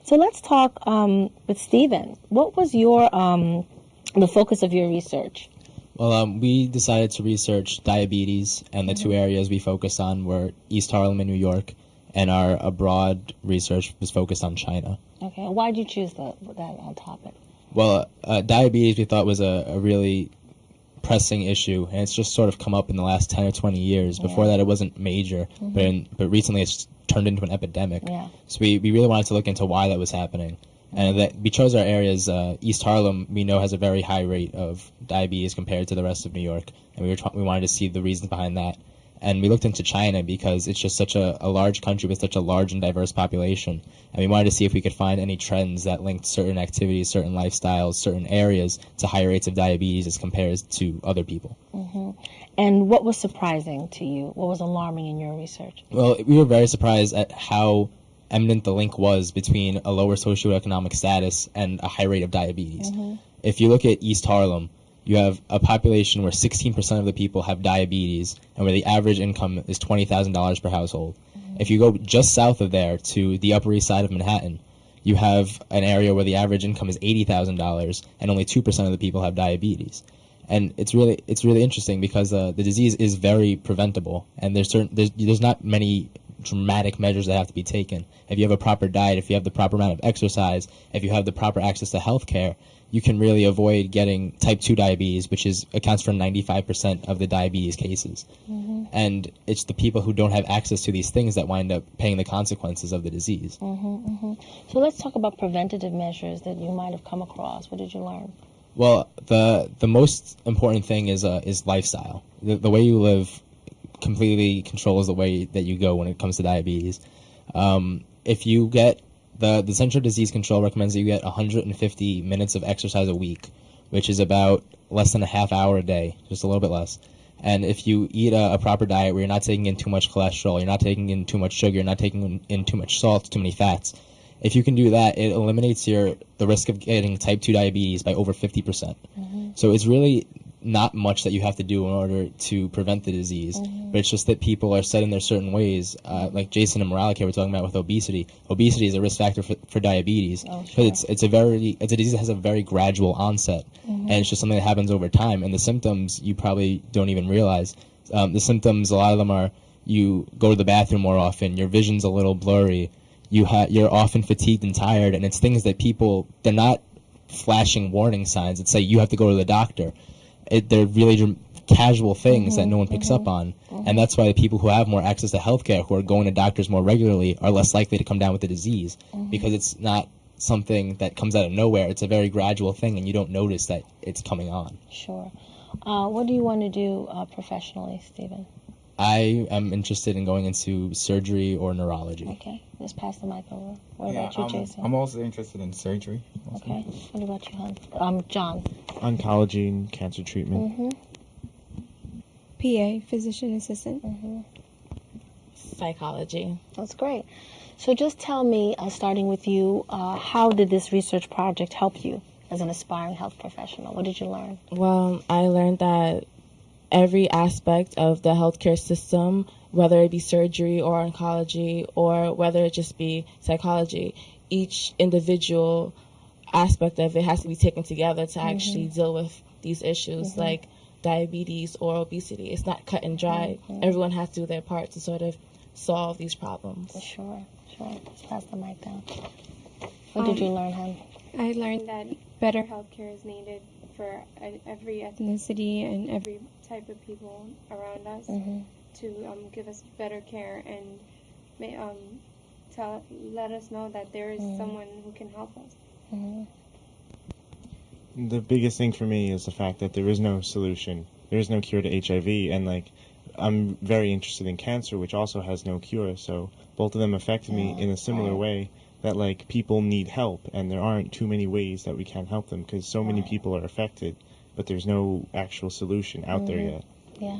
So let's talk with Stephen. What was your the focus of your research? Well, we decided to research diabetes, and the two areas we focused on were East Harlem and New York, and our abroad research was focused on China. Okay, and why did you choose that topic? Well, diabetes we thought was a really pressing issue, and it's just sort of come up in the last 10 or 20 years. Before that, it wasn't major, but recently it's turned into an epidemic. Yeah. So we really wanted to look into why that was happening. And that we chose our areas. East Harlem, we know, has a very high rate of diabetes compared to the rest of New York, and we wanted to see the reasons behind that. And we looked into China because it's just such a large country with such a large and diverse population, and we wanted to see if we could find any trends that linked certain activities, certain lifestyles, certain areas to higher rates of diabetes as compared to other people. And what was surprising to you? What was alarming in your research? Well, we were very surprised at how eminent the link was between a lower socioeconomic status and a high rate of diabetes. If you look at East Harlem, you have a population where 16% of the people have diabetes and where the average income is $20,000 per household. If you go just south of there to the Upper East Side of Manhattan, you have an area where the average income is $80,000 and only 2% of the people have diabetes. And it's really interesting because the disease is very preventable, and there's not many dramatic measures that have to be taken. If you have a proper diet, if you have the proper amount of exercise, if you have the proper access to health care, you can really avoid getting type 2 diabetes, which accounts for 95% of the diabetes cases. And it's the people who don't have access to these things that wind up paying the consequences of the disease. So let's talk about preventative measures that you might have come across. What did you learn? Well, the most important thing is lifestyle. The way you live completely controls the way that you go when it comes to diabetes. If you get the Central Disease Control recommends that you get 150 minutes of exercise a week, which is about less than a half hour a day, just a little bit less. And if you eat a proper diet where you're not taking in too much cholesterol, you're not taking in too much sugar, you're not taking in too much salt, too many fats, if you can do that, it eliminates the risk of getting type 2 diabetes by over 50%. So it's really not much that you have to do in order to prevent the disease, but it's just that people are set in their certain ways. Like Jason and Moralic were talking about with obesity. Obesity is a risk factor for diabetes because it's a disease that has a very gradual onset, and it's just something that happens over time. And the symptoms you probably don't even realize. The symptoms, a lot of them are you go to the bathroom more often, your vision's a little blurry, you're often fatigued and tired, and it's things that they're not flashing warning signs that say you have to go to the doctor. They're really casual things that no one picks up on, and that's why the people who have more access to healthcare, who are going to doctors more regularly, are less likely to come down with the disease because it's not something that comes out of nowhere. It's a very gradual thing, and you don't notice that it's coming on. Sure. What do you want to do professionally, Stephen? I am interested in going into surgery or neurology. Okay, just pass the mic over. What about you, Jason? I'm also interested in surgery. Okay, what about you, hon? John? Oncology and cancer treatment. PA, physician assistant. Psychology. That's great. So just tell me, starting with you, how did this research project help you as an aspiring health professional? What did you learn? Well, I learned that every aspect of the healthcare system, whether it be surgery or oncology or whether it just be psychology, each individual aspect of it has to be taken together to actually deal with these issues like diabetes or obesity. It's not cut and dry. Everyone has to do their part to sort of solve these problems. Sure. Let's pass the mic down. What did you learn, hon? I learned that better healthcare is needed for every ethnicity and every type of people around us to give us better care and let us know that there is someone who can help us. The biggest thing for me is the fact that there is no solution. There is no cure to HIV, and I'm very interested in cancer, which also has no cure, so both of them affect me in a similar way, that people need help, and there aren't too many ways that we can help them because so many people are affected, but there's no actual solution out there yet. Yeah.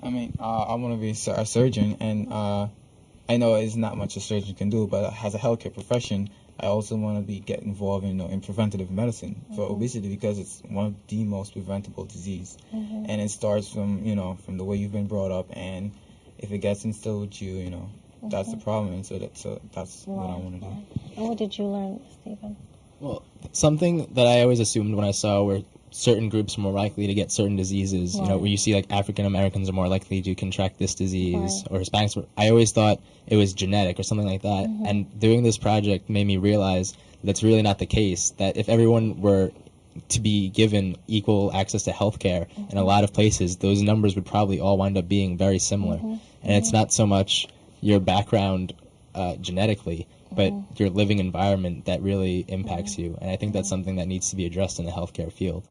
I mean, I want to be a surgeon, and I know it's not much a surgeon can do, but as a healthcare profession, I also want to get involved in preventative medicine for obesity because it's one of the most preventable disease, and it starts from the way you've been brought up, and if it gets instilled with you, that's the problem, and so that's what I want to do. And what did you learn, Stephen? Well, something that I always assumed when I saw were certain groups are more likely to get certain diseases. You know, Right. where you see like African Americans are more likely to contract this disease, Right. or Hispanics. I always thought it was genetic or something like that. And doing this project made me realize that's really not the case. That if everyone were to be given equal access to healthcare in a lot of places, those numbers would probably all wind up being very similar. And it's not so much your background genetically, but your living environment that really impacts you. And I think that's something that needs to be addressed in the healthcare field.